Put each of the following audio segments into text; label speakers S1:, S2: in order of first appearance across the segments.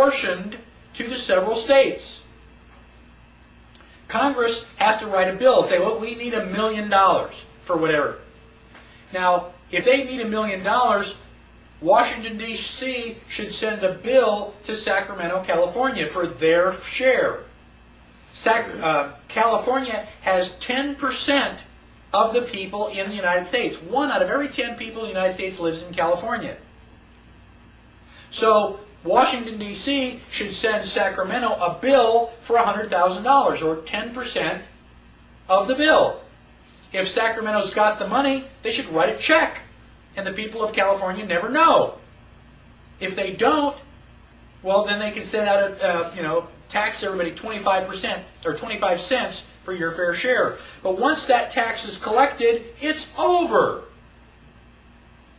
S1: apportioned to the several states. Congress has to write a bill, say, well, we need $1 million for whatever. Now, if they need $1 million, Washington, D.C. should send a bill to Sacramento, California for their share. California has 10% of the people in the United States. 1 out of every 10 people in the United States lives in California. So Washington, D.C. should send Sacramento a bill for $100,000, or 10% of the bill. If Sacramento's got the money, they should write a check, and the people of California never know. If they don't, well, then they can send out tax everybody 25% or 25 cents for your fair share. But once that tax is collected, it's over.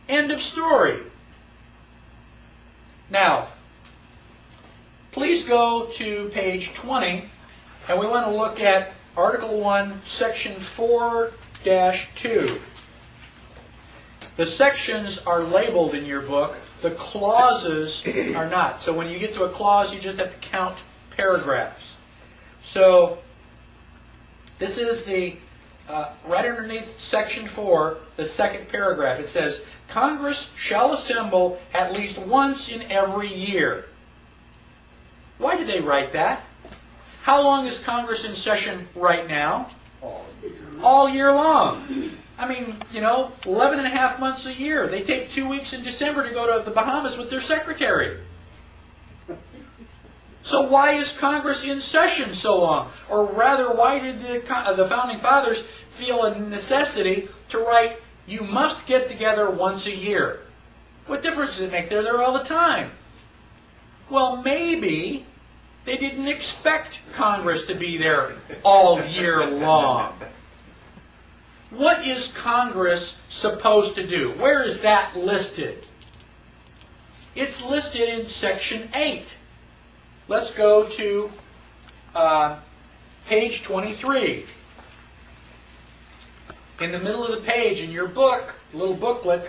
S1: End of story. Now, please go to page 20, and we want to look at Article 1, Section 4-2. The sections are labeled in your book. The clauses are not. So when you get to a clause, you just have to count paragraphs. So this is the, right underneath Section 4, the second paragraph. It says, Congress shall assemble at least once in every year. Why did they write that? How long is Congress in session right now? All year long. I mean, 11 and a half months a year. They take 2 weeks in December to go to the Bahamas with their secretary. So why is Congress in session so long? Or rather, why did the Founding Fathers feel a necessity to write, you must get together once a year? What difference does it make? They're there all the time. Well, maybe they didn't expect Congress to be there all year long. What is Congress supposed to do? Where is that listed? It's listed in Section 8. Let's go to page 23. In the middle of the page in your book, little booklet,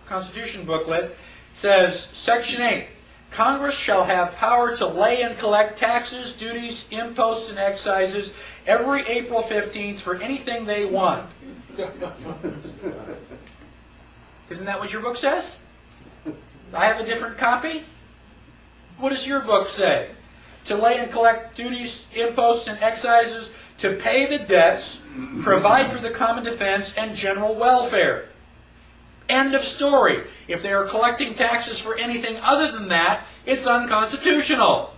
S1: Constitution booklet, says Section 8. Congress shall have power to lay and collect taxes, duties, imposts, and excises every April 15th for anything they want. Isn't that what your book says? I have a different copy. What does your book say? To lay and collect duties, imposts, and excises, to pay the debts, provide for the common defense, and general welfare. End of story. If they are collecting taxes for anything other than that, it's unconstitutional.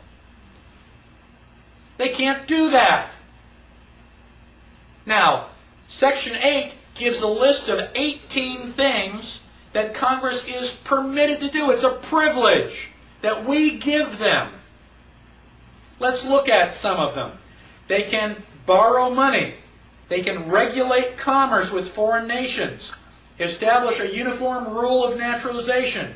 S1: They can't do that. Now, Section 8 gives a list of 18 things that Congress is permitted to do. It's a privilege that we give them. Let's look at some of them. They can borrow money. They can regulate commerce with foreign nations. Establish a uniform rule of naturalization.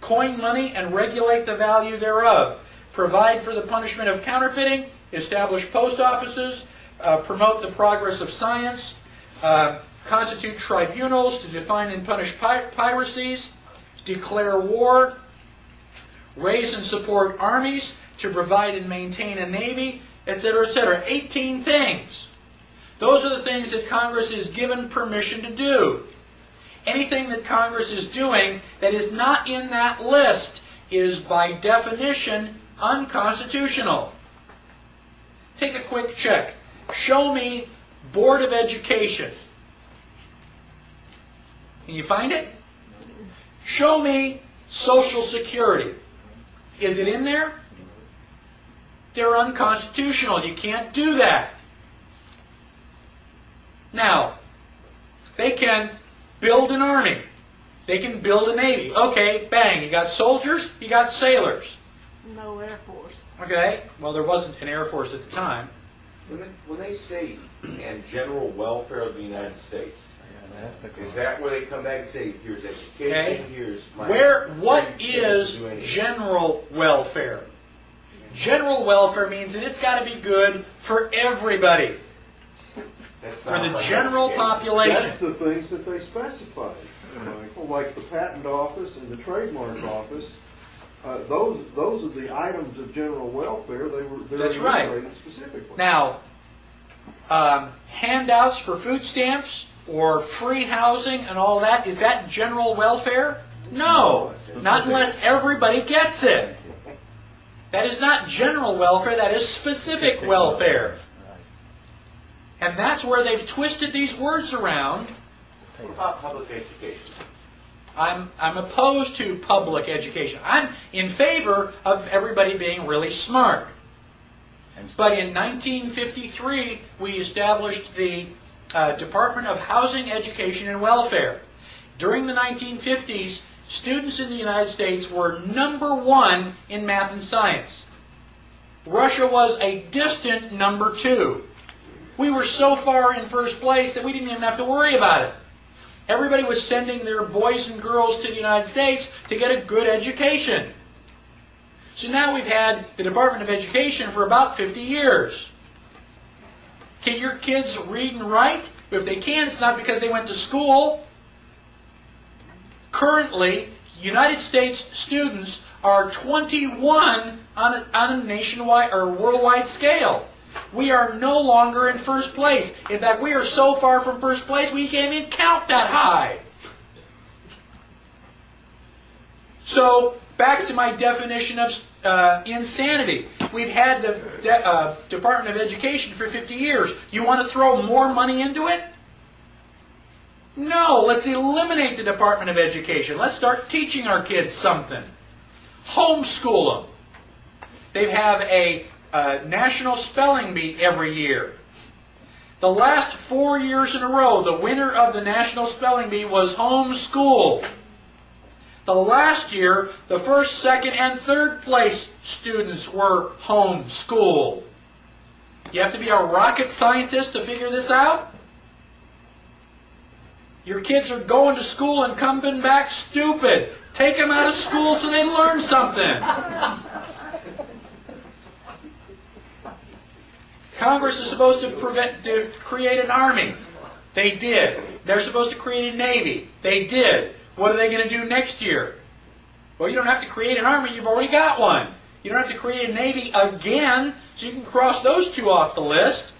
S1: Coin money and regulate the value thereof. Provide for the punishment of counterfeiting. Establish post offices. Promote the progress of science. Constitute tribunals to define and punish piracies. Declare war. Raise and support armies to provide and maintain a navy, etc., etc. 18 things. Those are the things that Congress is given permission to do. Anything that Congress is doing that is not in that list is by definition unconstitutional. Take a quick check. Show me Board of Education. Can you find it? Show me Social Security. Is it in there? They're unconstitutional. You can't do that. Now, they can build an army. They can build a navy. Okay, bang. You got soldiers, you got sailors.
S2: No Air Force.
S1: Okay, well, there wasn't an Air Force at the time.
S3: When they say and general welfare of the United States, is that where they come back and say, here's education,
S1: okay.
S3: Here's my...
S1: What is general welfare? General welfare means that it's got to be good for everybody. For the general population.
S4: That's the things that they specify. Like the Patent Office and the Trademark Office those are the items of general welfare. They're
S1: That's right.
S4: enumerated specifically.
S1: Now, handouts for food stamps or free housing and all that, is that general welfare? No, not unless everybody gets it. That is not general welfare, that is specific welfare. And that's where they've twisted these words around.
S3: What about public education?
S1: I'm opposed to public education. I'm in favor of everybody being really smart. But in 1953, we established the Department of Housing, Education, and Welfare. During the 1950s, students in the United States were #1 in math and science. Russia was a distant #2. We were so far in first place that we didn't even have to worry about it. Everybody was sending their boys and girls to the United States to get a good education. So now we've had the Department of Education for about 50 years. Can your kids read and write? If they can, it's not because they went to school. Currently, United States students are 21 on a nationwide or worldwide scale. We are no longer in first place. In fact, we are so far from first place we can't even count that high. So, back to my definition of insanity. We've had the Department of Education for 50 years. You want to throw more money into it? No, let's eliminate the Department of Education. Let's start teaching our kids something. Homeschool them. They have a national spelling bee every year. The last 4 years in a row, the winner of the national spelling bee was homeschooled. The last year, the first, second, and third place students were homeschooled. You have to be a rocket scientist to figure this out? Your kids are going to school and coming back stupid. Take them out of school so they learn something. Congress is supposed to create an army. They did. They're supposed to create a navy. They did. What are they going to do next year? Well, you don't have to create an army. You've already got one. You don't have to create a navy again, so you can cross those two off the list.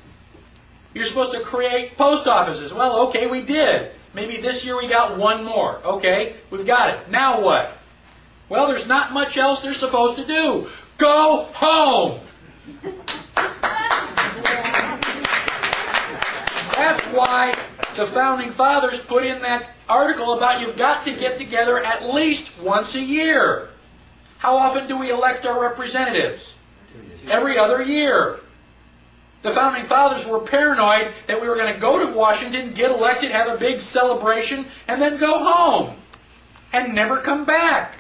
S1: You're supposed to create post offices. Well, okay, we did. Maybe this year we got one more. Okay, we've got it. Now what? Well, there's not much else they're supposed to do. Go home! That's why the Founding Fathers put in that article about you've got to get together at least once a year. How often do we elect our representatives? Every other year. The Founding Fathers were paranoid that we were going to go to Washington, get elected, have a big celebration, and then go home. And never come back.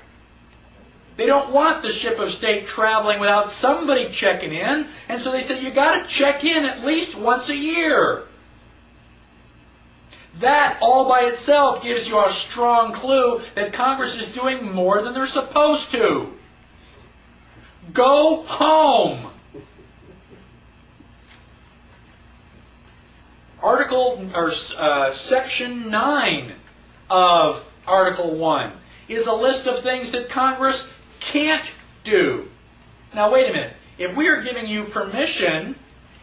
S1: They don't want the ship of state traveling without somebody checking in, and so they said you got to check in at least once a year. That all by itself gives you a strong clue that Congress is doing more than they're supposed to. Go home. Section 9 of Article 1 is a list of things that Congress can't do. Now wait a minute. If we are giving you permission,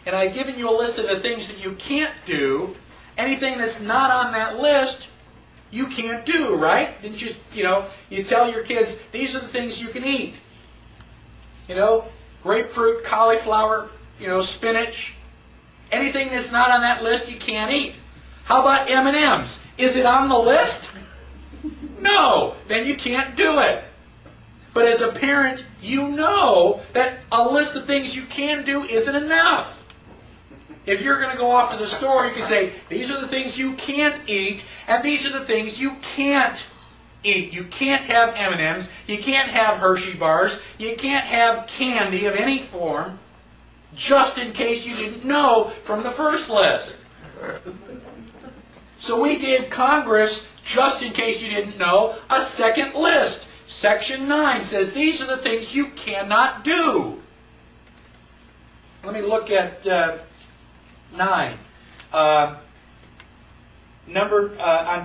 S1: and I've given you a list of the things that you can't do, anything that's not on that list, you can't do, right? Didn't you tell your kids, these are the things you can eat. Grapefruit, cauliflower, spinach. Anything that's not on that list, you can't eat. How about M&Ms? Is it on the list? No, then you can't do it. But as a parent, you know that a list of things you can do isn't enough. If you're going to go off to the store, you can say, these are the things you can't eat, and these are the things you can't eat. You can't have M&Ms, you can't have Hershey bars, you can't have candy of any form, just in case you didn't know from the first list. So we gave Congress, just in case you didn't know, a second list. Section 9 says these are the things you cannot do. Let me look at 9. On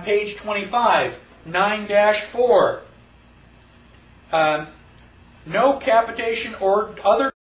S1: page 25, 9-4. no capitation or other